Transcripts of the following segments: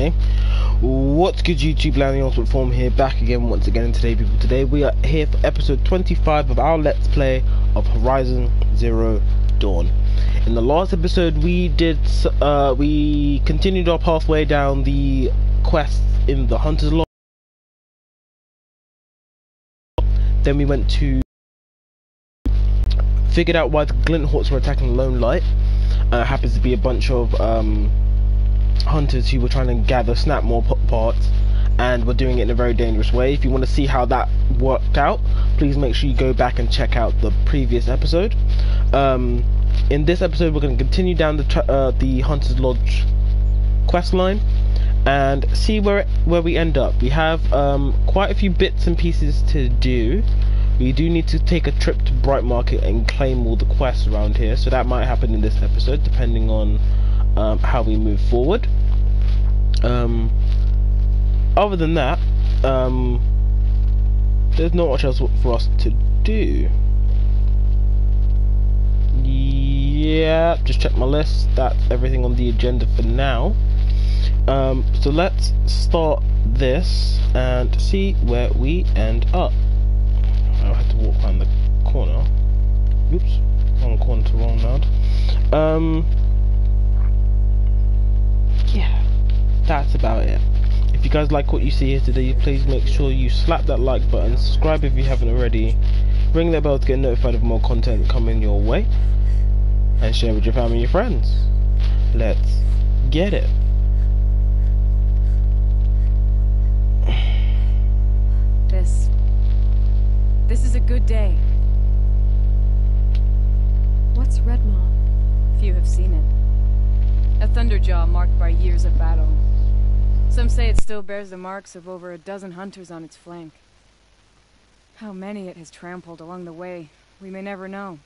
name. What's good, YouTube land? The Ultimate Form here, back again once again. And today, people, we are here for episode 25 of our Let's Play of Horizon Zero Dawn. In the last episode, we continued our pathway down the quests in the Hunter's Lodge. Then we went to figured out why the Glinthawks were attacking Lone Light. Happens to be a bunch of hunters who were trying to gather Snapmore parts, and were doing it in a very dangerous way. If you want to see how that worked out, please make sure you go back and check out the previous episode. In this episode, we're going to continue down the Hunter's Lodge quest line and see where we end up. We have quite a few bits and pieces to do. We do need to take a trip to Bright Market and claim all the quests around here, so that might happen in this episode depending on how we move forward. Other than that, there's not much else for us to do. Yeah, just check my list. That's everything on the agenda for now. So let's start this and see where we end up. I had to walk around the corner. Oops, wrong corner to wrong node. Yeah, that's about it. If you guys like what you see here today, please make sure you slap that like button, subscribe if you haven't already, ring that bell to get notified of more content coming your way, and share with your family and your friends. Let's get it. This is a good day. What's Redmaw? Few have seen it. A thunderjaw marked by years of battle. Some say it still bears the marks of over a dozen hunters on its flank. How many it has trampled along the way, we may never know.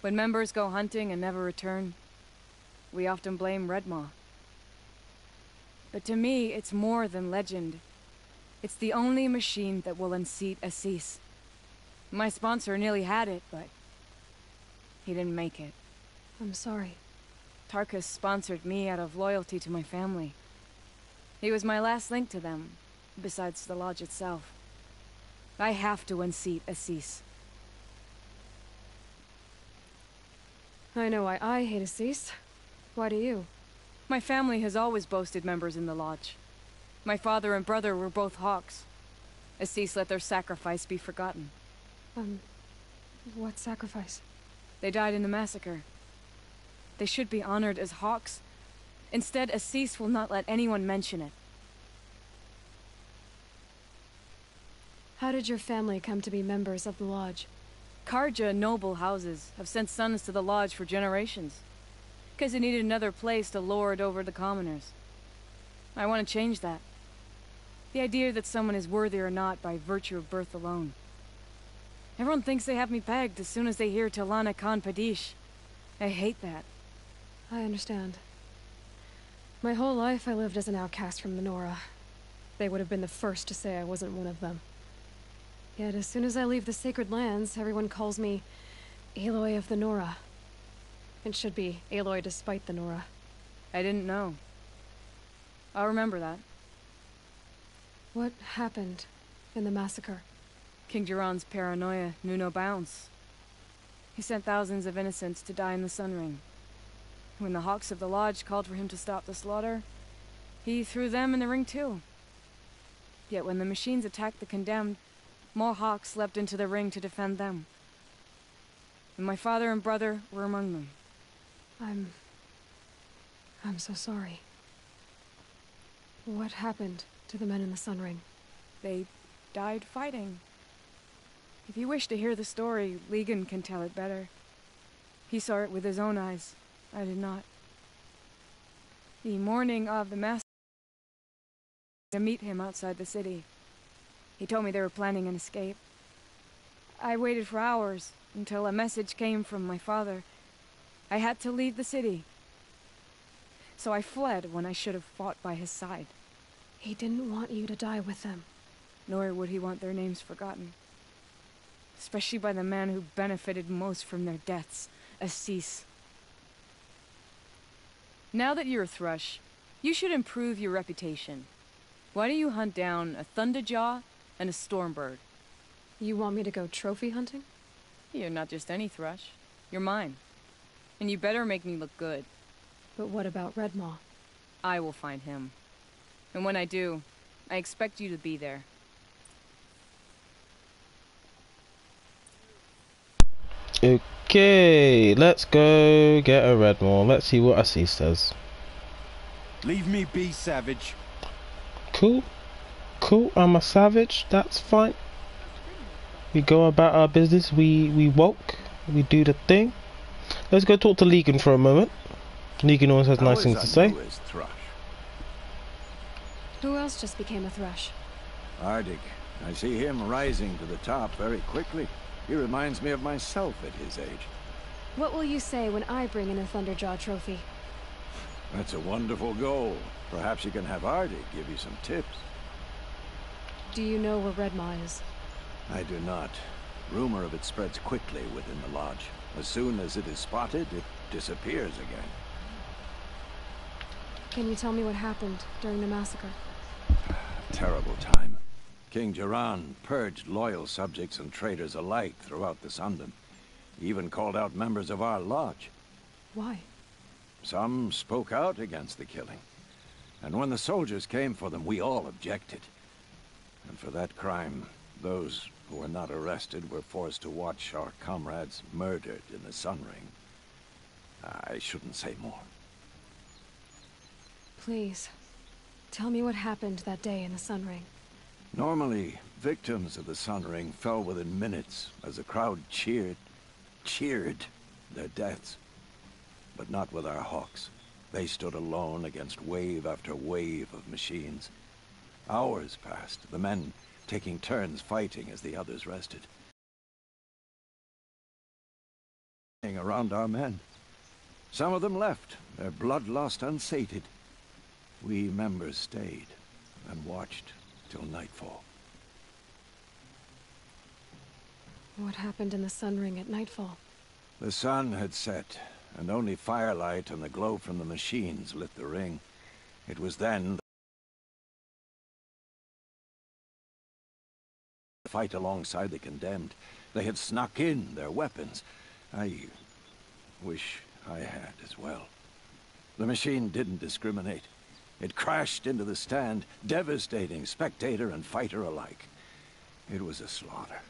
When members go hunting and never return, we often blame Redmaw. But to me, it's more than legend. It's the only machine that will unseat Assis. My sponsor nearly had it, but he didn't make it. I'm sorry. Tarkus sponsored me out of loyalty to my family. He was my last link to them, besides the lodge itself. I have to unseat Assis. I know why I hate Assis. Why do you? My family has always boasted members in the lodge. My father and brother were both hawks. Assis let their sacrifice be forgotten. What sacrifice? They died in the massacre. They should be honored as hawks. Instead, Assis will not let anyone mention it. How did your family come to be members of the lodge? Karja noble houses have sent sons to the lodge for generations, because they needed another place to lord over the commoners. I want to change that. The idea that someone is worthy or not by virtue of birth alone. Everyone thinks they have me pegged as soon as they hear Talana Khan Padish. I hate that. I understand. My whole life I lived as an outcast from the Nora. They would have been the first to say I wasn't one of them. Yet as soon as I leave the sacred lands, everyone calls me Aloy of the Nora. It should be Aloy despite the Nora. I didn't know. I'll remember that. What happened in the massacre? King Jiran's paranoia knew no bounds. He sent thousands of innocents to die in the Sun Ring. When the Hawks of the Lodge called for him to stop the slaughter, he threw them in the ring too. Yet when the machines attacked the condemned, more Hawks leapt into the ring to defend them. And my father and brother were among them. I'm so sorry. What happened to the men in the Sun Ring? They died fighting. If you wish to hear the story, Legan can tell it better. He saw it with his own eyes. I did not. The morning of the massacre, to meet him outside the city. He told me they were planning an escape. I waited for hours until a message came from my father. I had to leave the city. So I fled when I should have fought by his side. He didn't want you to die with them. Nor would he want their names forgotten. Especially by the man who benefited most from their deaths, Assis. Now that you're Thrush, You should improve your reputation. Why do you hunt down a thunderjaw and a stormbird? You want me to go trophy hunting? You're not just any thrush. You're mine. And you better make me look good. But what about Redmaw? I will find him. And when I do, I expect you to be there. Okay, let's go get a Redmaw. Let's see what Assis says. Leave me be, savage. Cool. Cool, I'm a savage, that's fine. We go about our business, we walk, we do the thing. Let's go talk to Legan for a moment. Legan always has nice things to say. Thrush? Who else just became a Thrush? Ardig. I see him rising to the top very quickly. He reminds me of myself at his age. What will you say when I bring in a Thunderjaw trophy? That's a wonderful goal. Perhaps you can have Ardig give you some tips. Do you know where Redmaw is? I do not. Rumor of it spreads quickly within the lodge. As soon as it is spotted, it disappears again. Can you tell me what happened during the massacre? Terrible time. King Jiran purged loyal subjects and traitors alike throughout the Sundom. He even called out members of our lodge. Why? Some spoke out against the killing. And when the soldiers came for them, we all objected. And for that crime, those who were not arrested were forced to watch our comrades murdered in the Sun Ring. I shouldn't say more. Please, tell me what happened that day in the Sun Ring. Normally, victims of the Sun Ring fell within minutes as the crowd cheered their deaths. But not with our hawks. They stood alone against wave after wave of machines. Hours passed, the men taking turns fighting as the others rested. Around our men. Some of them left, their bloodlust unsated. We members stayed and watched till nightfall. What happened in the Sun Ring at nightfall? The sun had set, and only firelight and the glow from the machines lit the ring. It was then the fight alongside the condemned. They had snuck in their weapons. I wish I had as well. The machine didn't discriminate. It crashed into the stand, devastating spectator and fighter alike. It was a slaughter.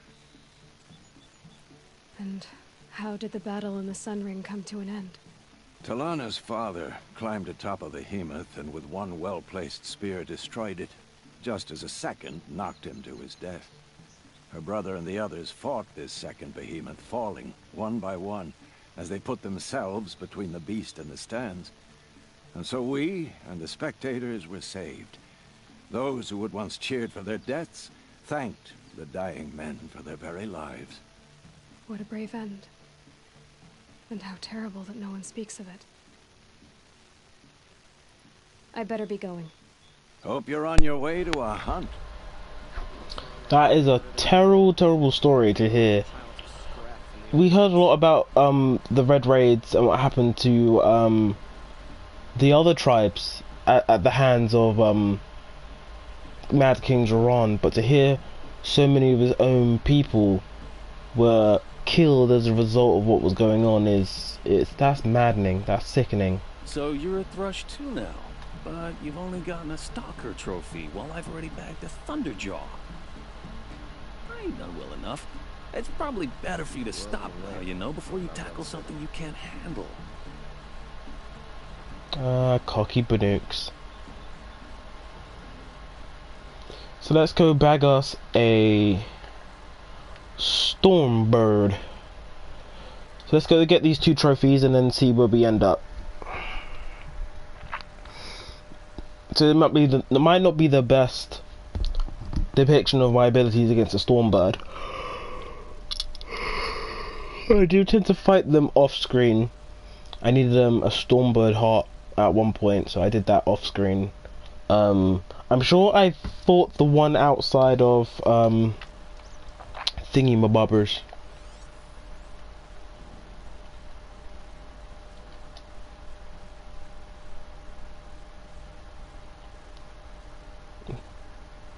And how did the battle in the Sun Ring come to an end? Talana's father climbed atop a behemoth and with one well-placed spear destroyed it, just as a second knocked him to his death. Her brother and the others fought this second behemoth, falling one by one as they put themselves between the beast and the stands. And so we and the spectators were saved. Those who had once cheered for their deaths thanked the dying men for their very lives. What a brave end. And how terrible that no one speaks of it. I better be going. Hope you're on your way to a hunt. That is a terrible, terrible story to hear. We heard a lot about the Red Raids and what happened to the other tribes at the hands of Mad King Jiran, but to hear so many of his own people were killed as a result of what was going on that's maddening, that's sickening. So you're a Thrush too now, but you've only gotten a Stalker trophy while I've already bagged a Thunderjaw. I ain't done well enough. It's probably better for you to stop now, you know, before you tackle something you can't handle. Cocky banooks. So let's go bag us a Stormbird. So let's go get these two trophies and then see where we end up. So it might not be the best depiction of my abilities against a Stormbird. I do tend to fight them off screen. I needed a Stormbird heart at one point, so I did that off screen. I'm sure I fought the one outside of Thingy-mabobbers.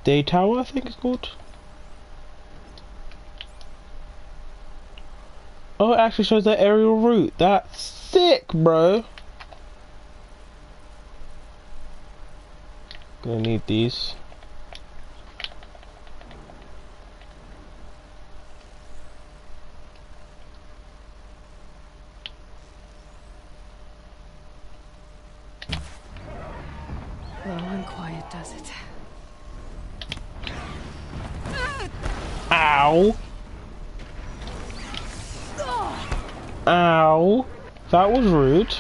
Day Tower, I think it's called. Oh, it actually shows the aerial route. That's sick, bro. Gonna need these. Low and quiet does it. Ow! Ow! That was rude.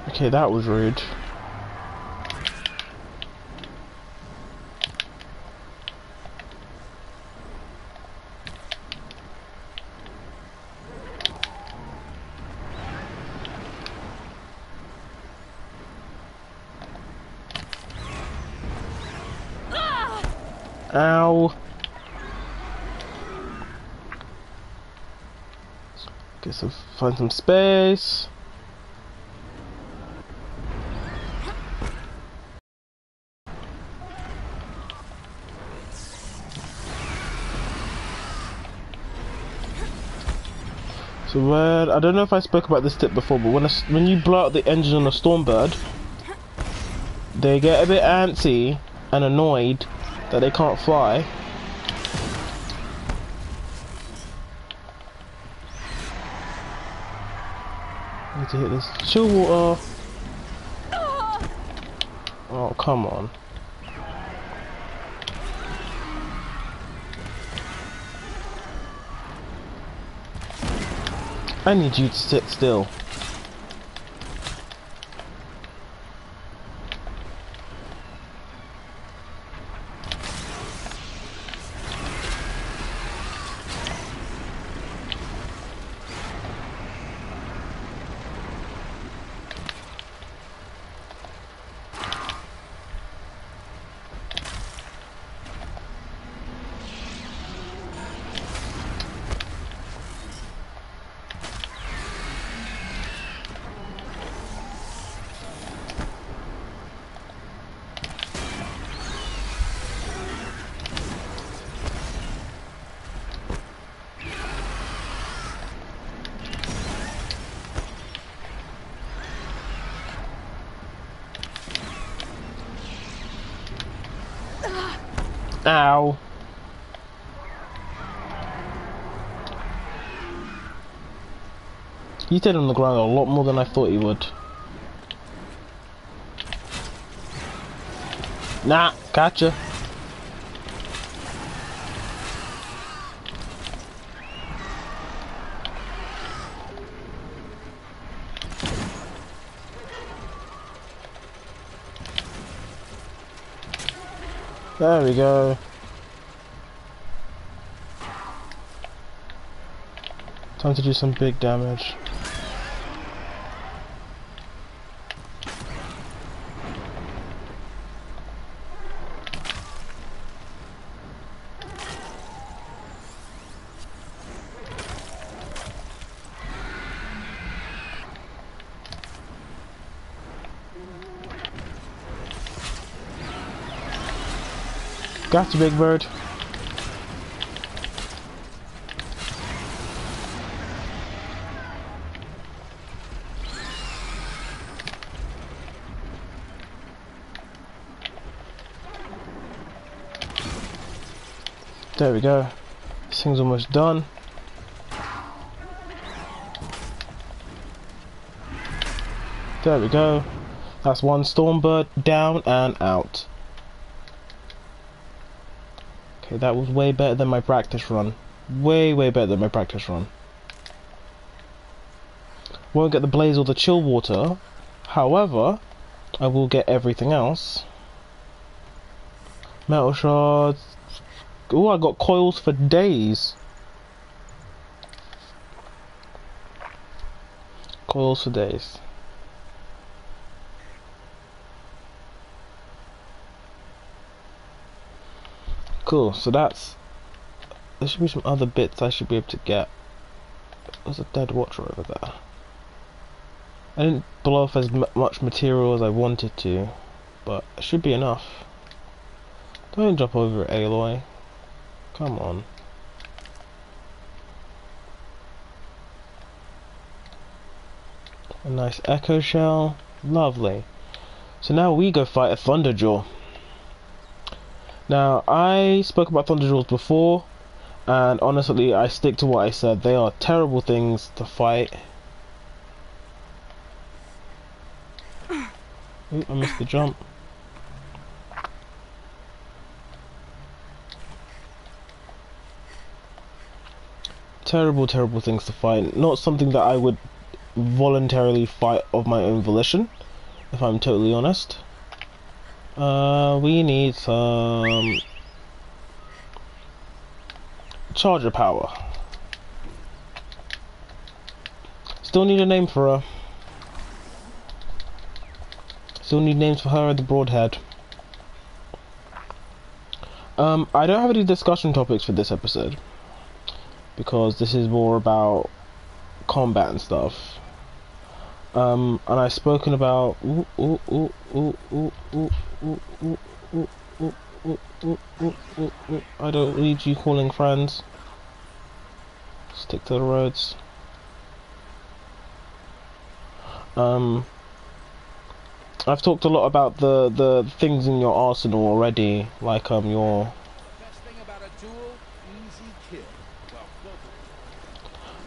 Okay, that was rude. Ow. Find some space. So I don't know if I spoke about this tip before, but when you blow out the engine on a Stormbird, they get a bit antsy and annoyed that they can't fly. I need to hit this chill water. Oh, come on. I need you to sit still. Ow. He stayed on the ground a lot more than I thought he would. Nah, gotcha. There we go. Time to do some big damage. Got you, big bird. There we go. This thing's almost done. There we go. That's one Stormbird down and out. Okay, that was way better than my practice run. Way better than my practice run. Won't get the blaze or the chill water. However, I will get everything else. Metal shards. Oh, I got coils for days. Coils for days. Cool, so that's... There should be some other bits I should be able to get. There's a dead watcher over there. I didn't blow off as much material as I wanted to, but it should be enough. Don't jump over it, Aloy. Come on. A nice echo shell. Lovely. So now we go fight a Thunderjaw. Now, I spoke about Thunderjaws before, and honestly, I stick to what I said. They are terrible things to fight. Ooh, I missed the jump. Terrible things to fight. Not something that I would voluntarily fight of my own volition, if I'm totally honest. We need some charger power. Still need a name for her. Still need names for her and the Broadhead. I don't have any discussion topics for this episode, because this is more about combat and stuff. And I've spoken about I don't need you calling friends. Stick to the roads. I've talked a lot about the things in your arsenal already, like your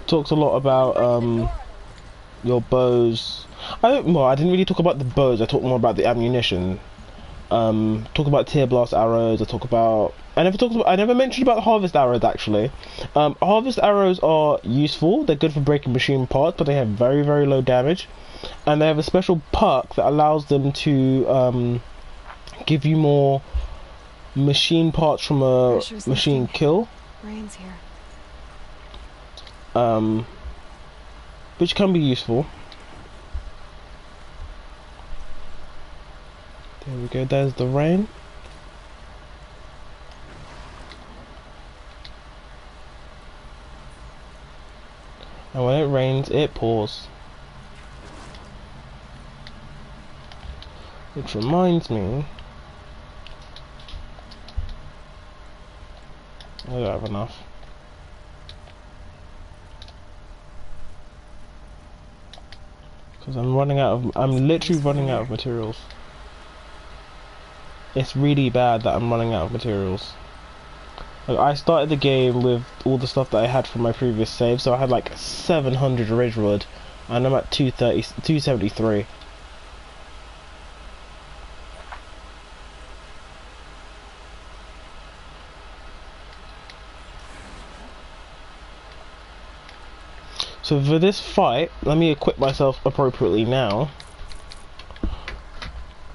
talked a lot about your bows. I didn't really talk about the bows. I talked more about the ammunition. Talk about tear blast arrows. I never mentioned about harvest arrows actually. Harvest arrows are useful. They're good for breaking machine parts, but they have very low damage, and they have a special perk that allows them to give you more machine parts from a machine kill. Rain's here. Which can be useful. There we go, there's the rain. And when it rains, it pours. Which reminds me... I don't have enough. Because I'm literally running out of materials. It's really bad that I'm running out of materials. Like, I started the game with all the stuff that I had from my previous save, so I had like 700 Ridgewood, and I'm at 273. So for this fight, let me equip myself appropriately now.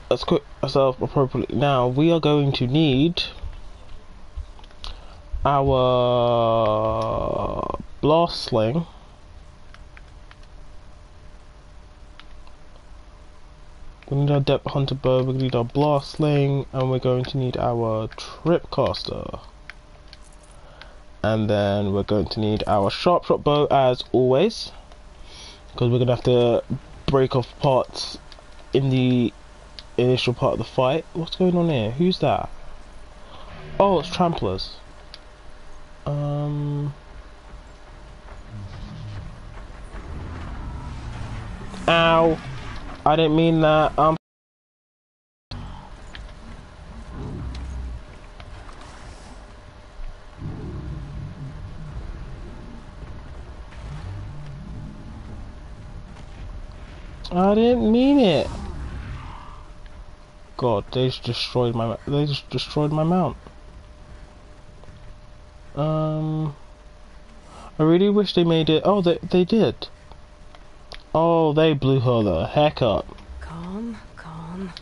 Let's equip ourselves appropriately now. We are going to need our blast sling. We need our depth hunter bow, we need our blast sling, and we're going to need our tripcaster. And then we're going to need our sharp shot bow as always, because we're going to have to break off parts in the initial part of the fight. What's going on here? Who's that? Oh, it's tramplers. Ow! I didn't mean that. I didn't mean it. God, they just destroyed my. They just destroyed my mount. I really wish they made it. Oh, they did. Oh, they blew her the heck up. Calm, calm.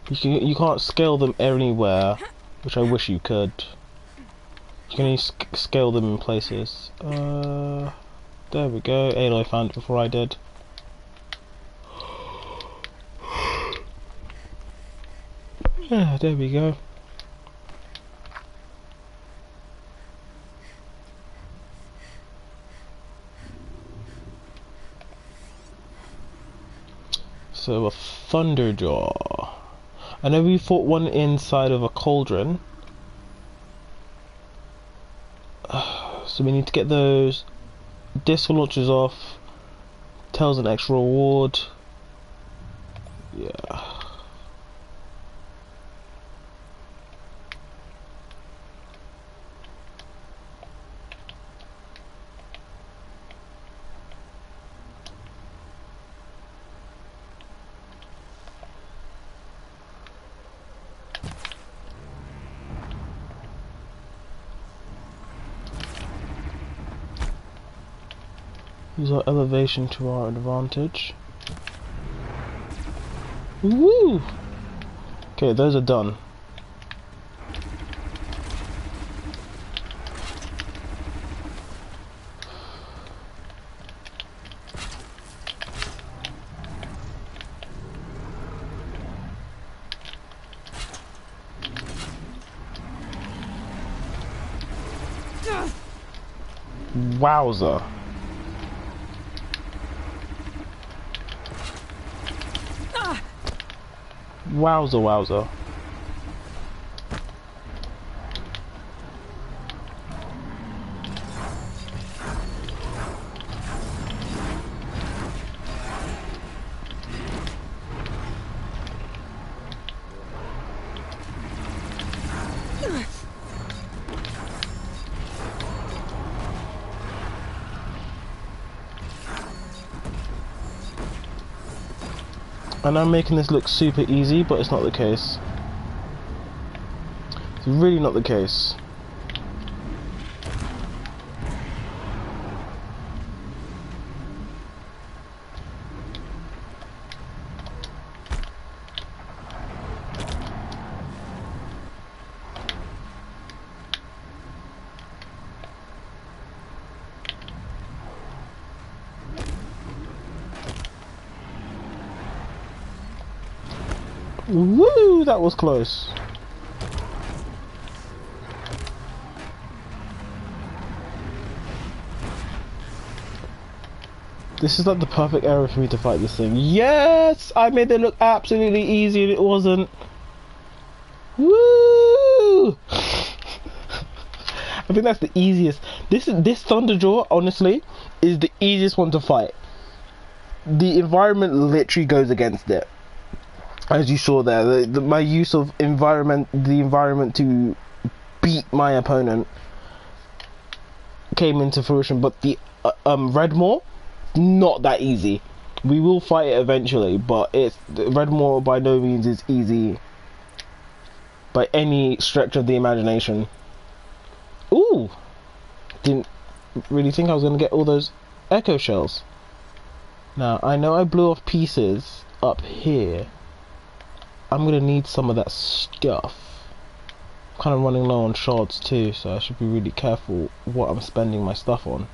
You can't scale them anywhere, which I wish you could. You can only scale them in places. There we go. Aloy found it before I did. Yeah, there we go. So a Thunderjaw. I know we fought one inside of a cauldron. So we need to get those disc launchers off. Tells an extra reward. Yeah. Use our elevation to our advantage. Woo! Okay, those are done. Wowza. Wowza, wowza. And I'm making this look super easy, but it's not the case. It's really not the case. Woo! That was close. This is like the perfect area for me to fight this thing. Yes! I made it look absolutely easy and it wasn't. Woo! I think that's the easiest. This Thunderjaw, honestly, is the easiest one to fight. The environment literally goes against it. As you saw there, my use of the environment to beat my opponent came into fruition, but the Redmaw, not that easy. We will fight it eventually, but Redmaw by no means is easy by any stretch of the imagination. Ooh! Didn't really think I was going to get all those echo shells. Now, I know I blew off pieces up here. I'm gonna need some of that stuff. I'm kind of running low on shards too, so I should be really careful what I'm spending my stuff on.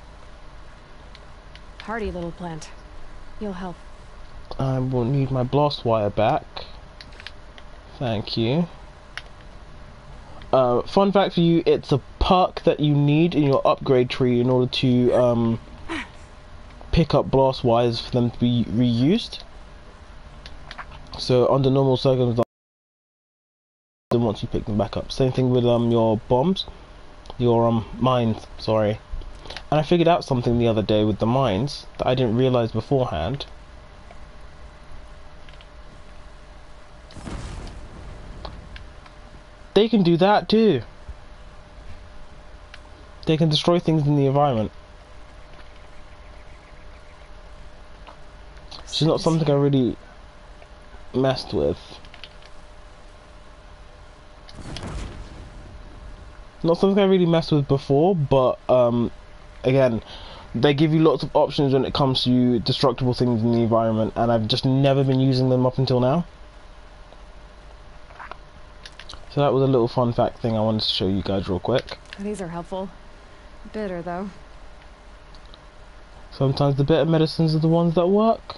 Hardy little plant. You'll help. I will need my blast wire back. Thank you. Fun fact for you, it's a perk that you need in your upgrade tree in order to pick up blast wires for them to be reused. So under normal circumstances them once you pick them back up. Same thing with your bombs, your mines, sorry. And I figured out something the other day with the mines that I didn't realize beforehand. They can do that too. They can destroy things in the environment. Which is not something I really messed with. Not something I really messed with before, but again, they give you lots of options when it comes to destructible things in the environment, and I've just never been using them up until now. So that was a little fun fact thing I wanted to show you guys real quick. These are helpful. Bitter, though. Sometimes the bitter medicines are the ones that work.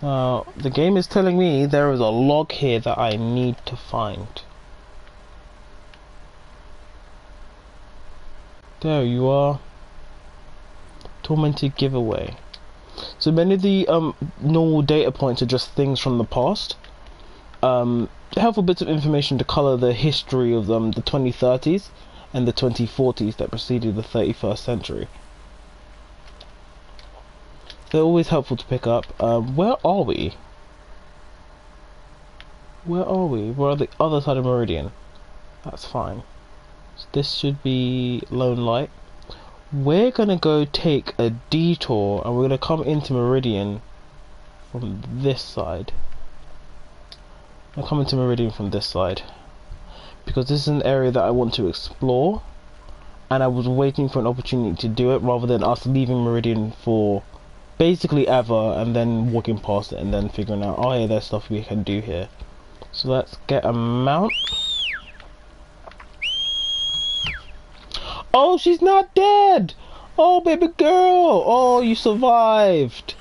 The game is telling me there is a log here that I need to find. There you are. Tormented giveaway. So many of the normal data points are just things from the past. Helpful bits of information to colour the history of the 2030s and the 2040s that preceded the 31st century. They're always helpful to pick up. Where are we? Where are we? We're on the other side of Meridian. That's fine. So this should be Lone Light. We're gonna go take a detour and we're gonna come into Meridian from this side. I'm coming to Meridian from this side because this is an area that I want to explore, and I was waiting for an opportunity to do it rather than us leaving Meridian for basically ever and then walking past it and then figuring out, oh yeah, there's stuff we can do here. So let's get a mount. Oh, she's not dead! Oh, baby girl! Oh, you survived!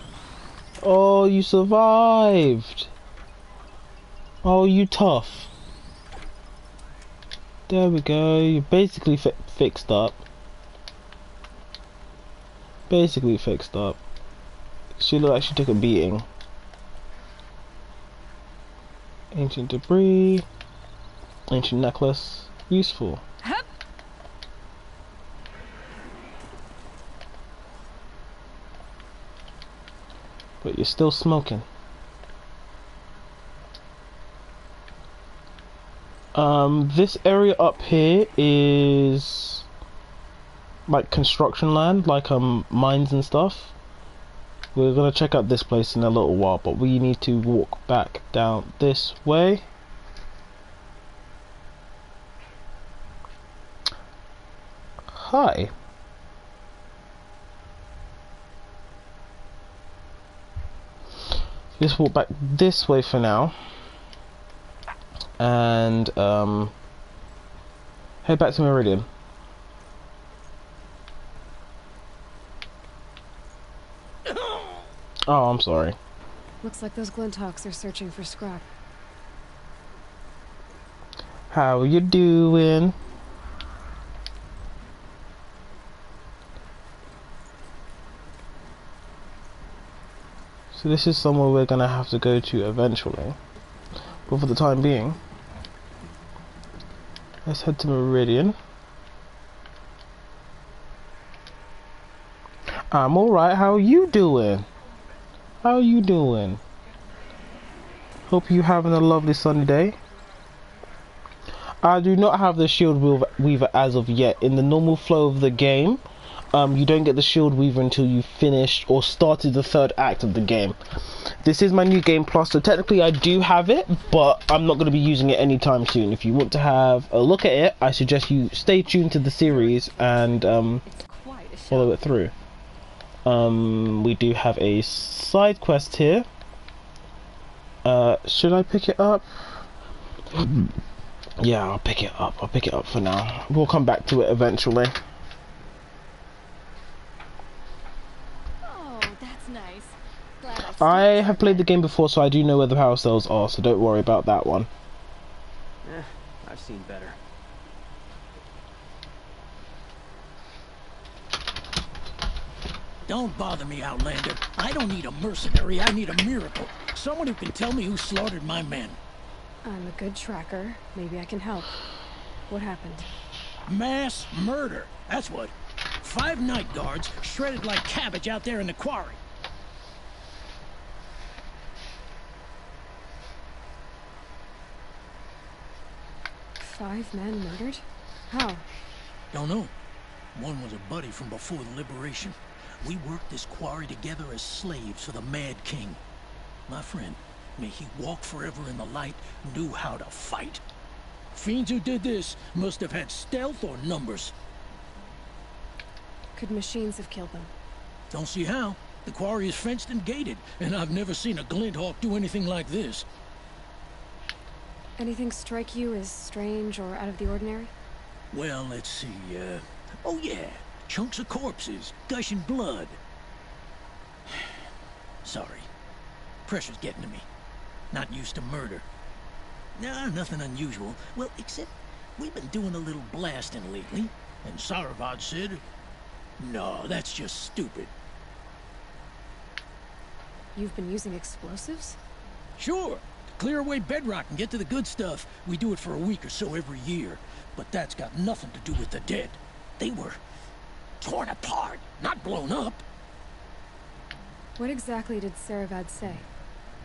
Oh, you survived! Oh, you tough. There we go. You're basically fixed up. Basically fixed up. She looked like she took a beating. Ancient debris. Ancient necklace. Useful. But you're still smoking. This area up here is like construction land, like mines and stuff. We're gonna check out this place in a little while, but we need to walk back down this way. Hi. Let's walk back this way for now. And head back to Meridian. Oh, I'm sorry. Looks like those Glinthawks are searching for scrap. How you doing? So this is somewhere we're gonna have to go to eventually. But for the time being, let's head to Meridian. I'm alright, how are you doing? How are you doing? Hope you're having a lovely sunny day. I do not have the shield weaver as of yet. In the normal flow of the game, you don't get the shield weaver until you finished or started the third act of the game. This is my new game plus, so technically I do have it, but I'm not going to be using it anytime soon. If you want to have a look at it, I suggest you stay tuned to the series and follow it through. We do have a side quest here. Should I pick it up? Yeah, I'll pick it up. I'll pick it up for now. We'll come back to it eventually. Oh, that's nice. Glad I have played the game before, so I do know where the power cells are, so don't worry about that one. I've seen better. Don't bother me, Outlander. I don't need a mercenary, I need a miracle. Someone who can tell me who slaughtered my men. I'm a good tracker. Maybe I can help. What happened? Mass murder. That's what. 5 night guards shredded like cabbage out there in the quarry. Five men murdered? How? Don't know. One was a buddy from before the liberation. We worked this quarry together as slaves for the Mad King. My friend, may he walk forever in the light, knew how to fight. Fiends who did this must have had stealth or numbers. Could machines have killed them? Don't see how. The quarry is fenced and gated, and I've never seen a glint hawk do anything like this. Anything strike you as strange or out of the ordinary? Well, let's see, oh yeah, chunks of corpses, gushing blood. Sorry. Pressure's getting to me. Not used to murder. Nah, nothing unusual. Well, except we've been doing a little blasting lately, and Saravad said, no, that's just stupid. You've been using explosives? Sure. Clear away bedrock and get to the good stuff. We do it for a week or so every year. But that's got nothing to do with the dead. They were torn apart, not blown up. What exactly did Saravad say?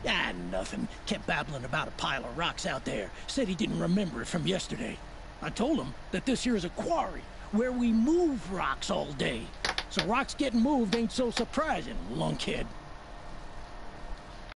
Ah, nothing. Kept babbling about a pile of rocks out there. Said he didn't remember it from yesterday. I told him that this here is a quarry, where we move rocks all day. So rocks getting moved ain't so surprising, lunkhead.